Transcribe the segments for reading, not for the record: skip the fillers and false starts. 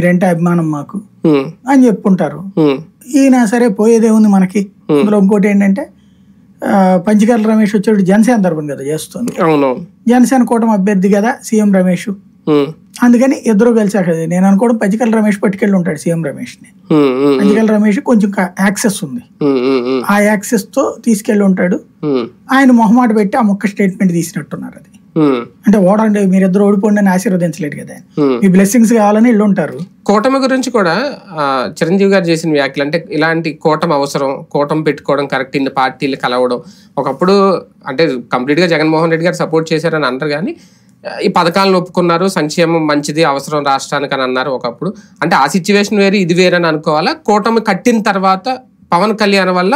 మీరంటే అభిమానం మాకు అని చెప్పుకుంటారు. ఈయన సరే పోయేదేముంది మనకి. అందులో ఇంకోటి ఏంటంటే పంచకర్ల రమేష్ వచ్చేటప్పుడు జనసేన తరపున కదా చేస్తుంది. జనసేన కూటమి అభ్యర్థి కదా సీఎం రమేష్. అందుకని ఇద్దరు కలిసాక నేను అనుకోవడం పంచకర్ల రమేష్ పట్టుకెళ్ళి ఉంటాడు సీఎం రమేష్ ని. పంచకర్ల రమేష్ కొంచెం యాక్సెస్ ఉంది, ఆ యాక్సెస్ తో తీసుకెళ్లి ఉంటాడు. ఆయన మొహమాట పెట్టి ఆ మొక్క స్టేట్మెంట్ తీసినట్టున్నారు. అది అంటే ఓడండి మీరిద్దరు ఓడిపోండి అని ఆశీర్వదించలేదు కదా, మీ బ్లెస్సింగ్స్ కావాలని ఇల్లు ఉంటారు. కూటమి గురించి కూడా చిరంజీవి గారు చేసిన వ్యాఖ్యలు అంటే ఇలాంటి కూటమి అవసరం, కూటమి పెట్టుకోవడం కరెక్ట్, ఇన్ని పార్టీలు కలవడం. ఒకప్పుడు అంటే కంప్లీట్ గా జగన్మోహన్ రెడ్డి గారు సపోర్ట్ చేశారని అంటారు కానీ ఈ పథకాలను ఒప్పుకున్నారు, సంక్షేమం మంచిది అవసరం రాష్ట్రానికి అని అన్నారు ఒకప్పుడు. అంటే ఆ సిచ్యువేషన్ వేరు ఇది వేరని అనుకోవాలా? కూటమి కట్టిన తర్వాత పవన్ కళ్యాణ్ వల్ల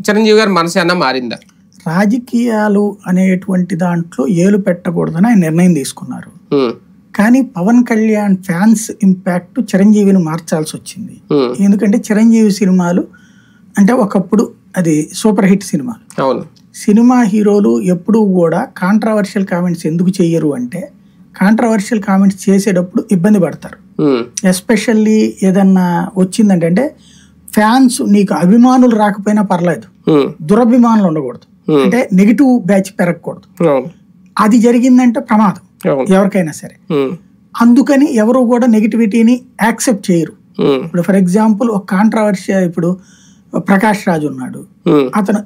చిరంజీవి గారి మనసు అన్న మారిందా? రాజకీయాలు అనేటువంటి దాంట్లో ఏలు పెట్టకూడదని ఆయన నిర్ణయం తీసుకున్నారు. కానీ పవన్ కళ్యాణ్ ఫ్యాన్స్ ఇంపాక్ట్ చిరంజీవిని మార్చాల్సి వచ్చింది. ఎందుకంటే చిరంజీవి సినిమాలు అంటే ఒకప్పుడు అది సూపర్ హిట్ సినిమాలు. సినిమా హీరోలు ఎప్పుడూ కూడా కాంట్రవర్షియల్ కామెంట్స్ ఎందుకు చెయ్యరు అంటే కాంట్రవర్షియల్ కామెంట్స్ చేసేటప్పుడు ఇబ్బంది పడతారు. ఎస్పెషల్లీ ఏదన్నా వచ్చిందంటే అంటే ఫ్యాన్స్ నీకు అభిమానులు రాకపోయినా పర్లేదు, దురభిమానులు ఉండకూడదు, అంటే నెగిటివ్ బ్యాచ్ పెరగకూడదు. అది జరిగిందంటే ప్రమాదం ఎవరికైనా సరే. అందుకని ఎవరు కూడా నెగిటివిటీని యాక్సెప్ట్ చేయరు. ఇప్పుడు ఫర్ ఎగ్జాంపుల్ ఒక కాంట్రవర్షియల్, ఇప్పుడు ప్రకాష్ రాజ్ ఉన్నాడు, అతను